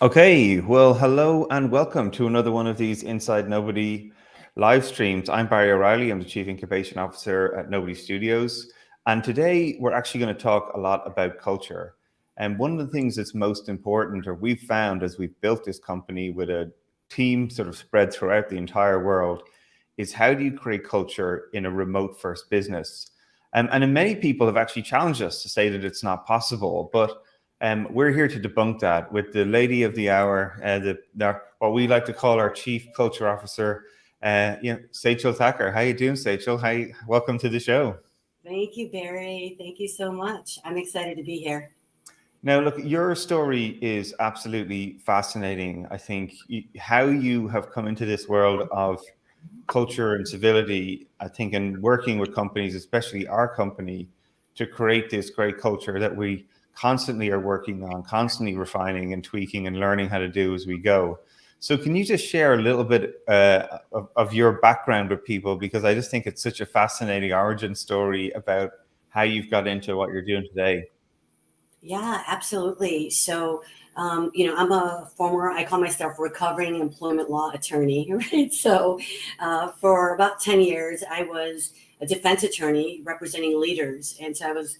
Okay, well, hello and welcome to another one of these Inside Nobody live streams. I'm Barry O'Reilly. I'm the Chief Incubation Officer at Nobody Studios. And today we're actually going to talk a lot about culture. And one of the things that's most important, or we've found as we've built this company with a team sort of spread throughout the entire world, is how do you create culture in a remote first business? And many people have actually challenged us to say that it's not possible, but we're here to debunk that with the lady of the hour, what we like to call our Chief Culture Officer, Sejal Thakker. How you doing, Sejal? Hi, welcome to the show. Thank you, Barry. Thank you so much. I'm excited to be here. Now, look, your story is absolutely fascinating. I think how you have come into this world of culture and civility, I think, and working with companies, especially our company, to create this great culture that we constantly are working on, constantly refining and tweaking and learning how to do as we go. So can you just share a little bit of your background with people? Because I just think it's such a fascinating origin story about how you've got into what you're doing today. Yeah, absolutely. So, I'm I call myself recovering employment law attorney, right? So, for about 10 years, I was a defense attorney representing leaders. And so I was,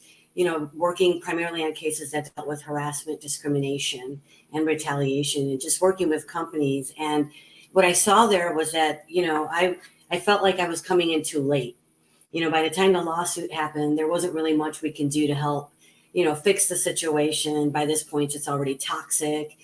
working primarily on cases that dealt with harassment, discrimination, and retaliation, and just working with companies. And what I saw there was that, I felt like I was coming in too late. By the time the lawsuit happened, there wasn't really much we can do to help fix the situation. By this point, it's already toxic.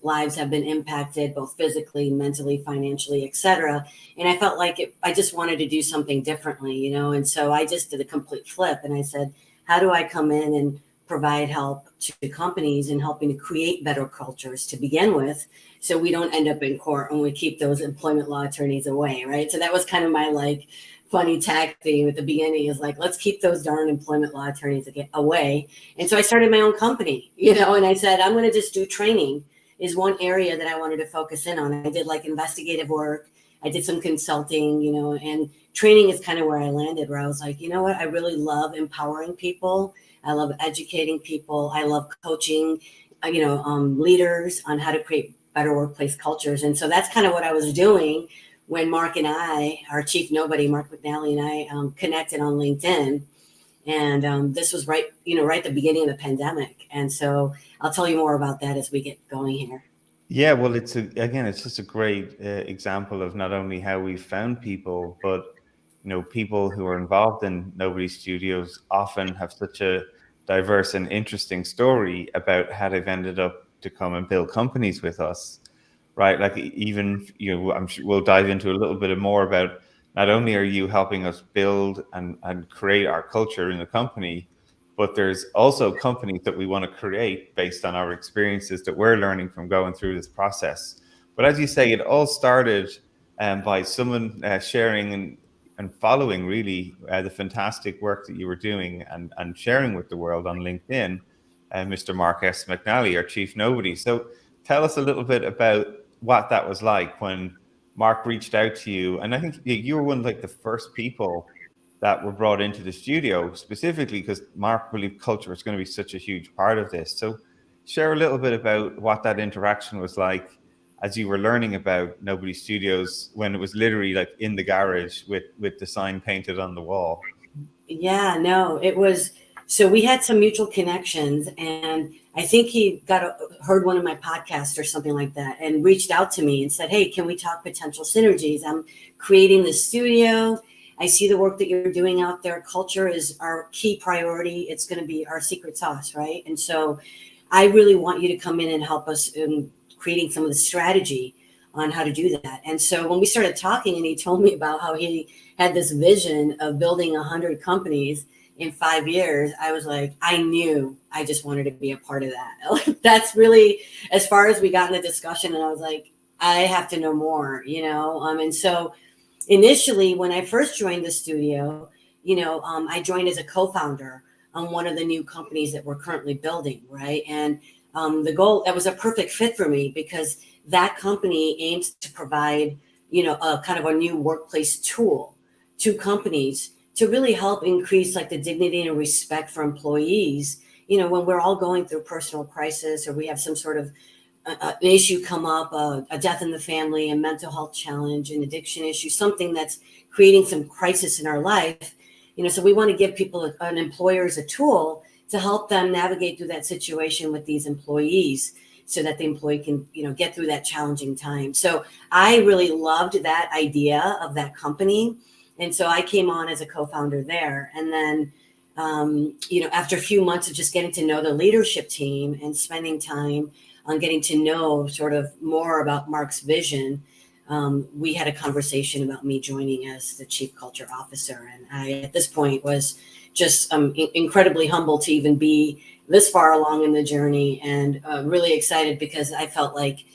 Lives have been impacted, both physically, mentally, financially, etc. And I felt like I just wanted to do something differently, and so I just did a complete flip. And I said, how do I come in and provide help to companies and helping to create better cultures to begin with, so we don't end up in court and we keep those employment law attorneys away, right? So that was kind of my funny tag theme at the beginning, is like, let's keep those darn employment law attorneys away. And so I started my own company, and I said, I'm going to just do training is one area that I wanted to focus in on. I did investigative work. I did some consulting, and training is kind of where I landed, where I was like, you know what? I really love empowering people. I love educating people. I love coaching, leaders on how to create better workplace cultures. And so that's kind of what I was doing when Mark and I, our chief nobody, Mark McNally, and I connected on LinkedIn. And this was right at the beginning of the pandemic. And so I'll tell you more about that as we get going here. Yeah, well, it's just a great example of not only how we found people, but people who are involved in Nobody Studios often have such a diverse and interesting story about how they've ended up to come and build companies with us, right? Like even I'm sure we'll dive into a little bit more about not only are you helping us build and create our culture in the company, but there's also companies that we want to create based on our experiences that we're learning from going through this process. But as you say, it all started by someone sharing and following really the fantastic work that you were doing and sharing with the world on LinkedIn, Mr. Mark S. McNally, our chief nobody. So tell us a little bit about what that was like when Mark reached out to you. And I think you were one of the first people that were brought into the studio specifically because Mark believed culture was going to be such a huge part of this. So share a little bit about what that interaction was like as you were learning about Nobody Studios when it was literally in the garage with the sign painted on the wall. Yeah, no, it was. So we had some mutual connections, and I think he heard one of my podcasts or something like that, and reached out to me and said, "Hey, can we talk potential synergies? I'm creating this studio. I see the work that you're doing out there. Culture is our key priority. It's going to be our secret sauce, right? And so I really want you to come in and help us in creating some of the strategy on how to do that." And so when we started talking and he told me about how he had this vision of building 100 companies in 5 years, I was like, I knew I just wanted to be a part of that. That's really as far as we got in the discussion. And I was like, I have to know more, and so initially, when I first joined the studio, I joined as a co-founder on one of the new companies that we're currently building, right? And the goal, that was a perfect fit for me because that company aims to provide, a kind of a new workplace tool to companies to really help increase the dignity and respect for employees, when we're all going through personal crisis or we have some sort of an issue come up, a death in the family, a mental health challenge, an addiction issue, something that's creating some crisis in our life, so we want to give people, an employers, a tool to help them navigate through that situation with these employees so that the employee can, get through that challenging time. So I really loved that idea of that company. And so I came on as a co-founder there. And then, after a few months of just getting to know the leadership team and spending time on getting to know sort of more about Mark's vision, we had a conversation about me joining as the chief culture officer. And I, at this point, was just incredibly humbled to even be this far along in the journey, and really excited because I felt like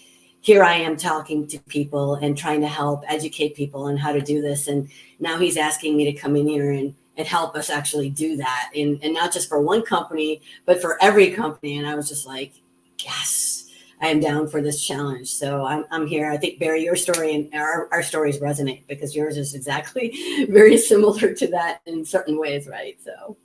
here I am talking to people and trying to help educate people on how to do this. And now he's asking me to come in here and help us actually do that. And not just for one company, but for every company. And I was just like, yes, I am down for this challenge. So I'm here. I think, Barry, your story and our stories resonate because yours is exactly very similar to that in certain ways, right? So.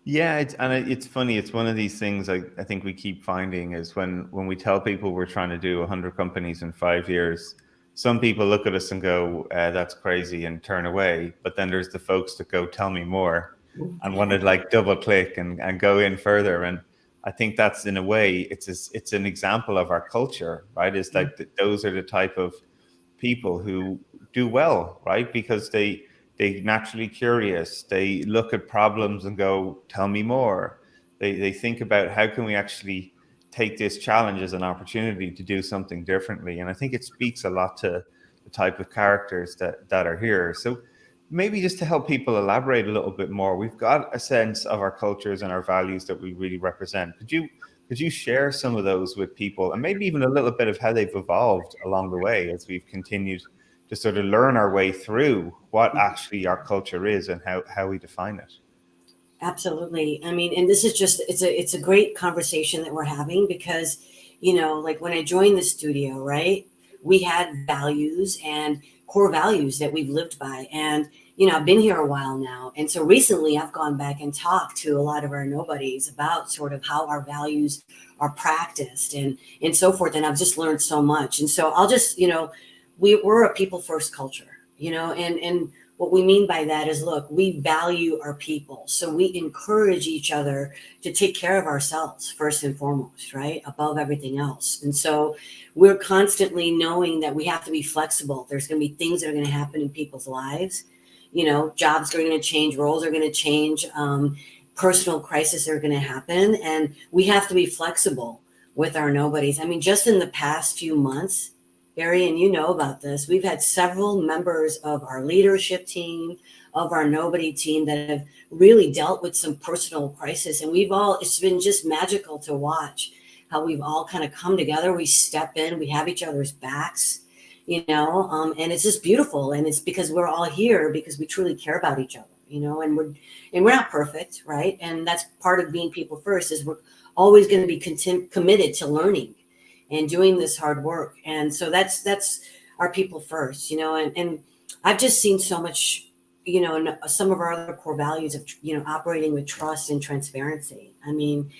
Yeah, it's funny. It's one of these things I think we keep finding is when we tell people we're trying to do 100 companies in 5 years, some people look at us and go, that's crazy, and turn away. But then there's the folks that go, tell me more, and want to like double click and go in further. And I think that's, in a way, it's an example of our culture, right? It's like those are the type of people who do well, right? Because they naturally curious. They look at problems and go, tell me more. They think about how can we actually take this challenge as an opportunity to do something differently. And I think it speaks a lot to the type of characters that are here. So maybe just to help people elaborate a little bit more, we've got a sense of our cultures and our values that we really represent. Could you share some of those with people, and maybe even a little bit of how they've evolved along the way as we've continued to sort of learn our way through what actually our culture is and how we define it? Absolutely. I mean, and this is just, it's a great conversation that we're having because, like when I joined the studio, right, we had values and core values that we've lived by. And, I've been here a while now. And so recently I've gone back and talked to a lot of our nobodies about sort of how our values are practiced and so forth. And I've just learned so much. And so I'll just, we're a people first culture, and what we mean by that is, look, we value our people. So we encourage each other to take care of ourselves first and foremost, right? Above everything else. And so we're constantly knowing that we have to be flexible. There's going to be things that are going to happen in people's lives. Jobs are going to change, roles are going to change, personal crises are going to happen. And we have to be flexible with our nobodies. I mean, just in the past few months, Barry, and you know about this, we've had several members of our leadership team, of our nobody team that have really dealt with some personal crisis. And it's been just magical to watch how we've all kind of come together. We step in, we have each other's backs, and it's just beautiful. And it's because we're all here because we truly care about each other, and we're not perfect, right? And that's part of being people first is we're always going to be committed to learning and doing this hard work. And so that's our people first, and I've just seen so much, in some of our other core values of, operating with trust and transparency. I mean,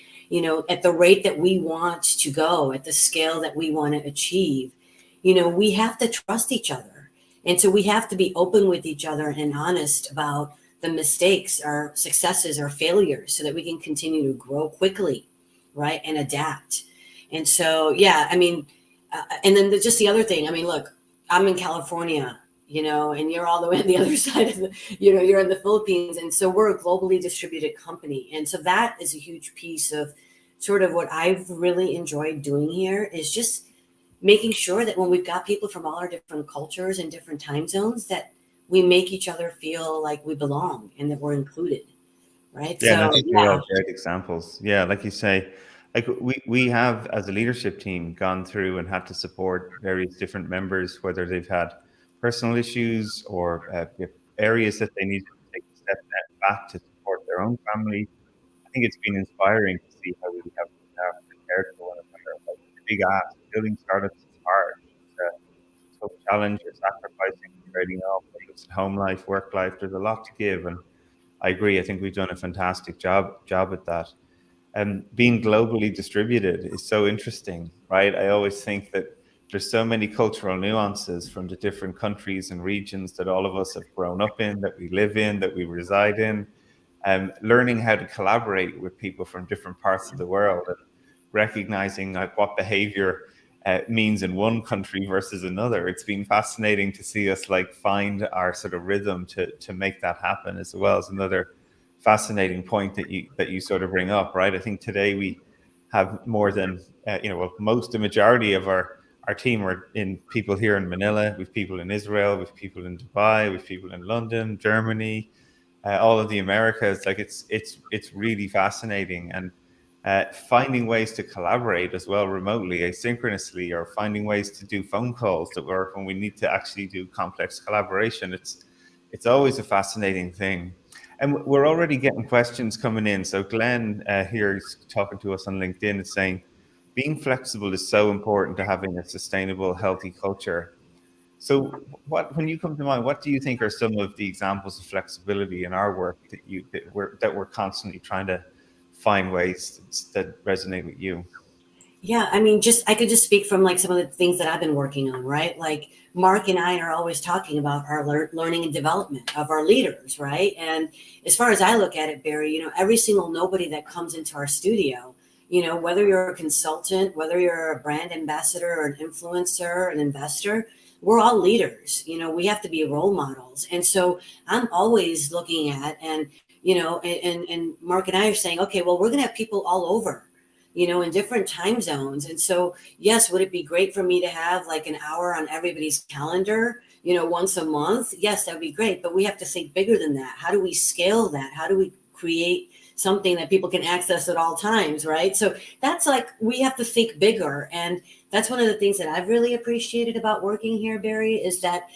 at the rate that we want to go, at the scale that we want to achieve, we have to trust each other. And so we have to be open with each other and honest about the mistakes, our successes, our failures, so that we can continue to grow quickly, right? And adapt. And so, yeah, I mean, and then just the other thing, I mean, look, I'm in California, and you're all the way on the other side of the, you're in the Philippines. And so we're a globally distributed company. And so that is a huge piece of sort of what I've really enjoyed doing here is just making sure that when we've got people from all our different cultures and different time zones, that we make each other feel like we belong and that we're included. Right. Yeah, and I So, think they're yeah. all great examples. Yeah, like you say, like we have as a leadership team gone through and had to support various different members, whether they've had personal issues or areas that they needed to take a step back to support their own family. I think it's been inspiring to see how we have prepared for one another. Like, it's a big ask. Building startups is hard. It's a tough challenge. You're sacrificing, trading off whether it's home life, work life. There's a lot to give, and I agree. I think we've done a fantastic job at that. being globally distributed is so interesting, right? I always think that there's so many cultural nuances from the different countries and regions that all of us have grown up in, that we live in, that we reside in. Learning how to collaborate with people from different parts of the world and recognizing like what behavior means in one country versus another. It's been fascinating to see us like find our sort of rhythm to make that happen, as well as another fascinating point that you sort of bring up, right? I think today we have more than the majority of our team are in people here in Manila, with people in Israel, with people in Dubai, with people in London, Germany, all of the Americas. Like it's really fascinating, and finding ways to collaborate as well remotely, asynchronously, or finding ways to do phone calls that work when we need to actually do complex collaboration. It's always a fascinating thing. And we're already getting questions coming in. So Glenn here is talking to us on LinkedIn, is saying, being flexible is so important to having a sustainable, healthy culture. So when you come to mind, what do you think are some of the examples of flexibility in our work that we're constantly trying to find ways that resonate with you? Yeah, I mean, just I could just speak from like some of the things that I've been working on, right? Like Mark and I are always talking about our learning and development of our leaders, right? And as far as I look at it, Barry, every single nobody that comes into our studio, whether you're a consultant, whether you're a brand ambassador or an influencer, an investor, we're all leaders. We have to be role models. And so I'm always looking at, and and Mark and I are saying, okay, well, we're going to have people all over, in different time zones. And so, yes, would it be great for me to have like an hour on everybody's calendar, once a month? Yes, that would be great. But we have to think bigger than that. How do we scale that? How do we create something that people can access at all times, right? So that's like, we have to think bigger. And that's one of the things that I've really appreciated about working here, Barry, is that,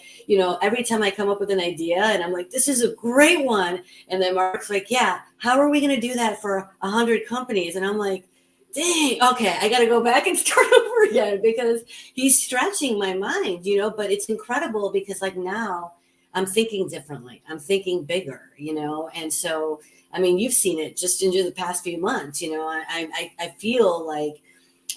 every time I come up with an idea and I'm like, this is a great one. And then Mark's like, yeah, how are we going to do that for 100 companies? And I'm like, dang, okay, I got to go back and start over again, because he's stretching my mind, but it's incredible because like now I'm thinking differently. I'm thinking bigger, and so, I mean, you've seen it just in the past few months, I feel like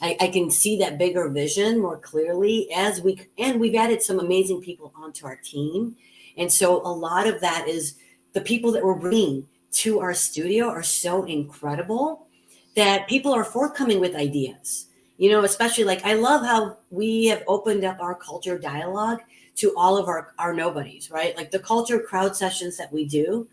I can see that bigger vision more clearly and we've added some amazing people onto our team. And so a lot of that is the people that we're bringing to our studio are so incredible that people are forthcoming with ideas, especially like I love how we have opened up our culture dialogue to all of our nobodies, right? Like the culture crowd sessions that we do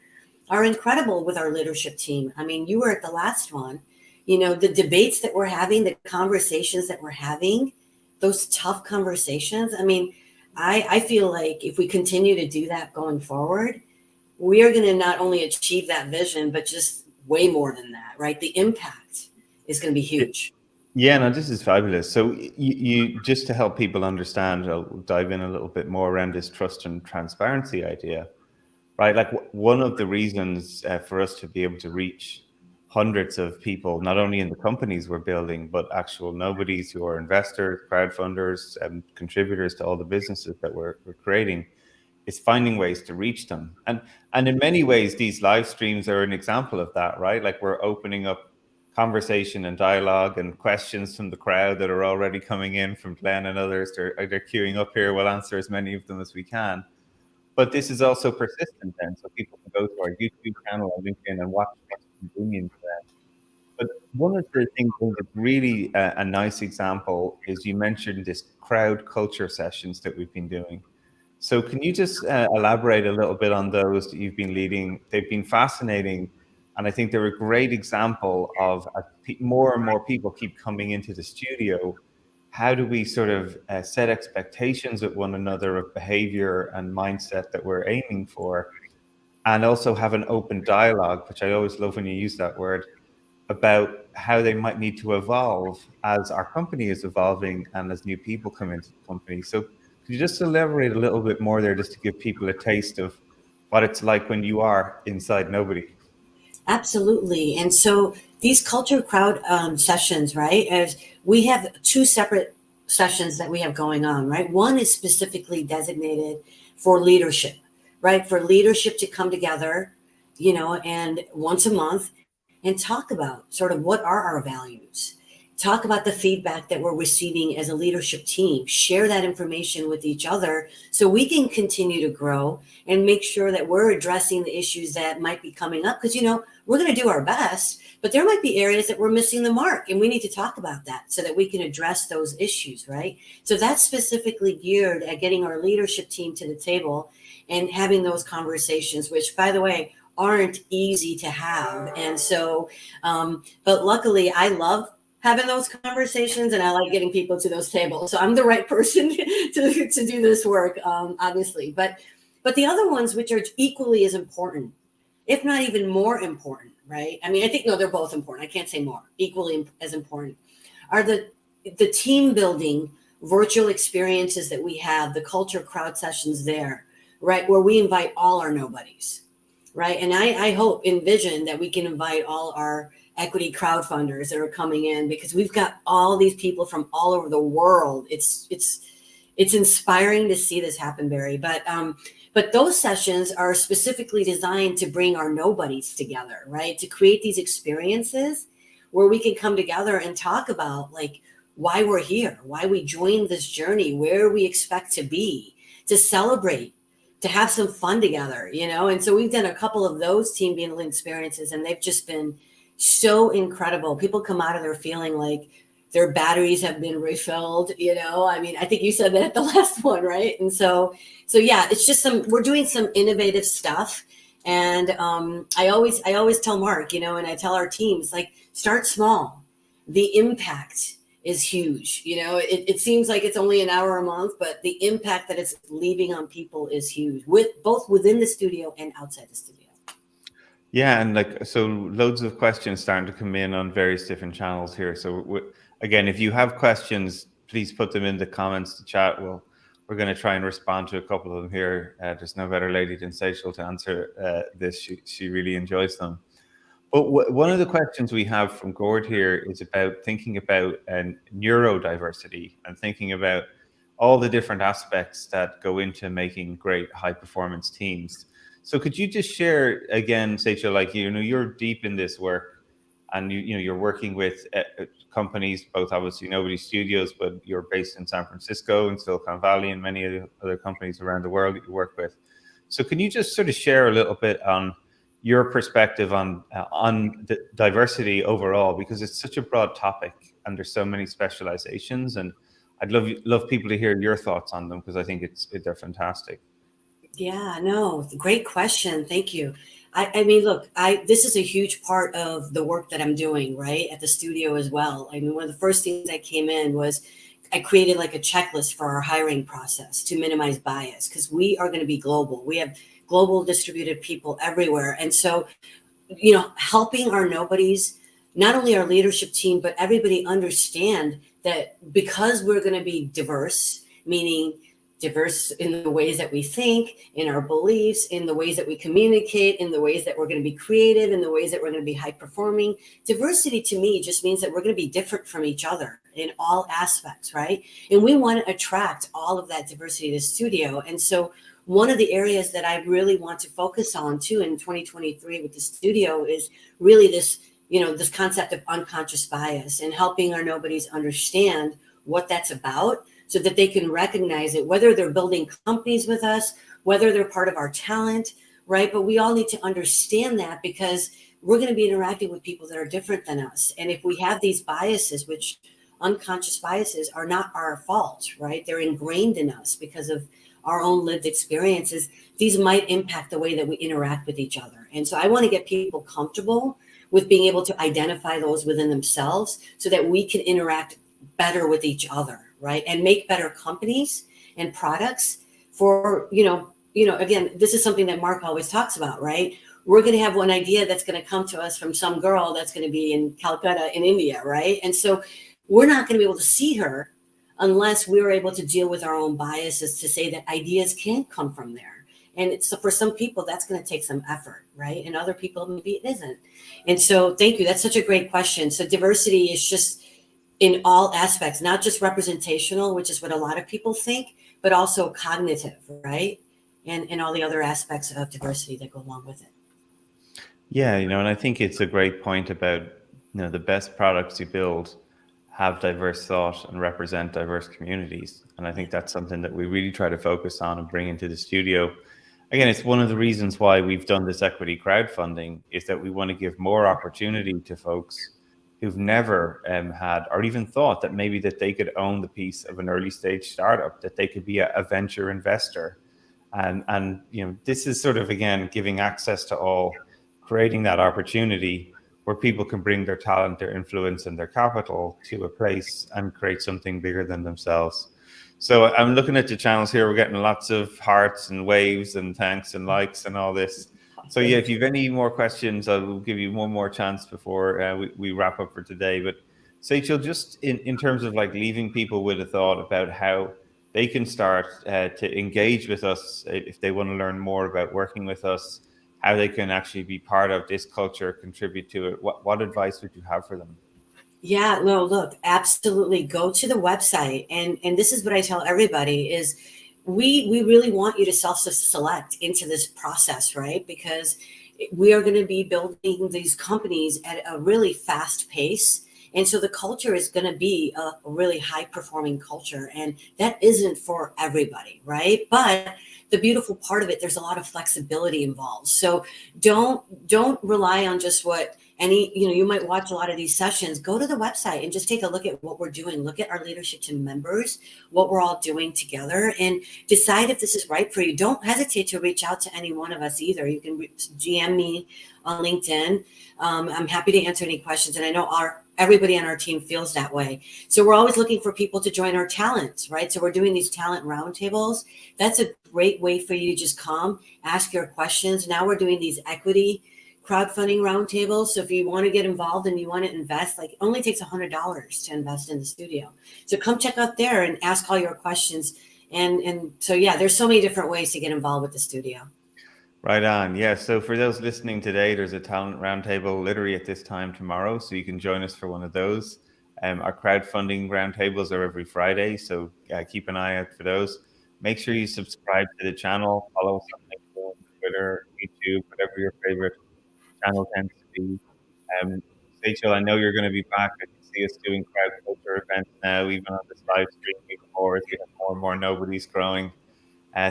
are incredible with our leadership team. I mean, you were at the last one, the debates that we're having, the conversations that we're having, those tough conversations. I mean, I feel like if we continue to do that going forward, we are going to not only achieve that vision, but just way more than that, right? The impact is going to be huge. Yeah, no, this is fabulous. So you just to help people understand, I'll dive in a little bit more around this trust and transparency idea, right? Like one of the reasons for us to be able to reach hundreds of people, not only in the companies we're building, but actual nobodies who are investors, crowdfunders, and contributors to all the businesses that we're creating, is finding ways to reach them. And in many ways, these live streams are an example of that, right? Like we're opening up conversation and dialogue and questions from the crowd that are already coming in from Glenn and others. They're queuing up here. We'll answer as many of them as we can. But this is also persistent then, so people can go to our YouTube channel or LinkedIn and watch what's convenient for them. But one of the things that's really a nice example is you mentioned this crowd culture sessions that we've been doing. So can you just elaborate a little bit on those that you've been leading? They've been fascinating, and I think they're a great example of more and more people keep coming into the studio. How do we sort of set expectations with one another of behavior and mindset that we're aiming for, and also have an open dialogue, which I always love when you use that word, about how they might need to evolve as our company is evolving and as new people come into the company. So could you just elaborate a little bit more there, just to give people a taste of what it's like when you are inside nobody? Absolutely. And so these culture crowd sessions, right? As we have two separate sessions that we have going on, right? One is specifically designated for leadership, right? For leadership to come together, and once a month and talk about sort of what are our values. Talk about the feedback that we're receiving as a leadership team. Share that information with each other so we can continue to grow and make sure that we're addressing the issues that might be coming up. Because, we're going to do our best, but there might be areas that we're missing the mark, and we need to talk about that so that we can address those issues, right? So that's specifically geared at getting our leadership team to the table and having those conversations, which, by the way, aren't easy to have. And so, but luckily, I love having those conversations, and I like getting people to those tables. So I'm the right person to do this work, obviously. But the other ones, which are equally as important, if not even more important, right? I mean, I think, no, they're both important. I can't say more. Equally as important are the team building virtual experiences that we have, the culture crowd sessions there, right? Where we invite all our nobodies, right? And I hope, envision that we can invite all our equity crowdfunders that are coming in, because we've got all these people from all over the world. It's inspiring to see this happen, Barry. But those sessions are specifically designed to bring our nobodies together, right? To create these experiences where we can come together and talk about like why we're here, why we joined this journey, where we expect to be, to celebrate, to have some fun together, And so we've done a couple of those team building experiences, and they've just been so incredible. People come out of there feeling like their batteries have been refilled, I mean, I think you said that at the last one, right? And so yeah, it's just we're doing some innovative stuff. And I always tell Mark, and I tell our teams, like, start small. The impact is huge. It seems like it's only an hour a month, but the impact that it's leaving on people is huge, both within the studio and outside the studio. Yeah, and so loads of questions starting to come in on various different channels here. So again, if you have questions, please put them in the comments, the chat. We're going to try and respond to a couple of them here. There's no better lady than Sejal to answer this. She really enjoys them. But one of the questions we have from Gord here is about thinking about neurodiversity and thinking about all the different aspects that go into making great high performance teams. So could you just share again, Sejal, you're deep in this work, and you're working with companies, both obviously Nobody Studios, but you're based in San Francisco and Silicon Valley, and many other companies around the world that you work with. So can you just sort of share a little bit on your perspective on the diversity overall, because it's such a broad topic and there's so many specializations, and I'd love people to hear your thoughts on them, because I think they're fantastic. Yeah, no, great question. Thank you. I mean, look, this is a huge part of the work that I'm doing, right, at the studio as well. I mean, one of the first things I came in was I created like a checklist for our hiring process to minimize bias, because we are going to be global. We have global distributed people everywhere. And so, helping our nobodies, not only our leadership team, but everybody understand that because we're going to be diverse, meaning diverse in the ways that we think, in our beliefs, in the ways that we communicate, in the ways that we're going to be creative, in the ways that we're going to be high performing. Diversity to me just means that we're going to be different from each other in all aspects, right? And we want to attract all of that diversity to the studio. And so one of the areas that I really want to focus on too in 2023 with the studio is really this, this concept of unconscious bias, and helping our nobodies understand what that's about, so that they can recognize it, whether they're building companies with us, whether they're part of our talent, right? But we all need to understand that, because we're going to be interacting with people that are different than us. And if we have these biases, which unconscious biases are not our fault, right? They're ingrained in us because of our own lived experiences. These might impact the way that we interact with each other. And so I want to get people comfortable with being able to identify those within themselves so that we can interact better with each other, right? And make better companies and products for, again, this is something that Mark always talks about, right? We're going to have one idea that's going to come to us from some girl that's going to be in Calcutta in India, right? And so we're not going to be able to see her unless we're able to deal with our own biases to say that ideas can come from there. And so for some people, that's going to take some effort, right? And other people, maybe it isn't. And so thank you. That's such a great question. So diversity is just in all aspects, not just representational, which is what a lot of people think, but also cognitive, right? And all the other aspects of diversity that go along with it. Yeah, and I think it's a great point about, the best products you build have diverse thought and represent diverse communities. And I think that's something that we really try to focus on and bring into the studio. Again, it's one of the reasons why we've done this equity crowdfunding, is that we want to give more opportunity to folks who've never had or even thought that maybe that they could own the piece of an early stage startup, that they could be a venture investor. And this is sort of, again, giving access to all, creating that opportunity where people can bring their talent, their influence, and their capital to a place and create something bigger than themselves. So I'm looking at the channels here. We're getting lots of hearts and waves and thanks and likes and all this. So yeah, if you've any more questions, I'll give you one more chance before we wrap up for today. But Sejal, just in terms of like leaving people with a thought about how they can start to engage with us if they want to learn more about working with us, how they can actually be part of this culture, contribute to it. What advice would you have for them? Yeah, no, look, absolutely. Go to the website, and this is what I tell everybody is we really want you to select into this process, right? Because we are going to be building these companies at a really fast pace. And so the culture is going to be a really high performing culture, and that isn't for everybody, right? But the beautiful part of it, there's a lot of flexibility involved. So don't rely on just what any, you might watch a lot of these sessions. Go to the website and just take a look at what we're doing. Look at our leadership team members, what we're all doing together, and decide if this is right for you. Don't hesitate to reach out to any one of us either. You can GM me on LinkedIn. I'm happy to answer any questions, and I know everybody on our team feels that way. So we're always looking for people to join our talents, right? So we're doing these talent roundtables. That's a great way for you to just come, ask your questions. Now we're doing these equity crowdfunding roundtables. So if you want to get involved and you want to invest, like, it only takes $100 to invest in the studio. So come check out there and ask all your questions. And so, yeah, there's so many different ways to get involved with the studio. Right on. Yeah. So for those listening today, there's a talent roundtable literally at this time tomorrow. So you can join us for one of those. Our crowdfunding roundtables are every Friday. So keep an eye out for those. Make sure you subscribe to the channel, follow us on LinkedIn, Twitter, YouTube, whatever your favorite channel tends to be. Sejal, I know you're going to be back. I can see us doing crowd culture events now, even on this live stream, even more as we have more and more Nobody's growing.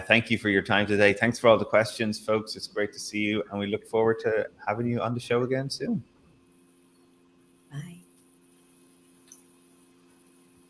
Thank you for your time today. Thanks for all the questions, folks. It's great to see you, and we look forward to having you on the show again soon.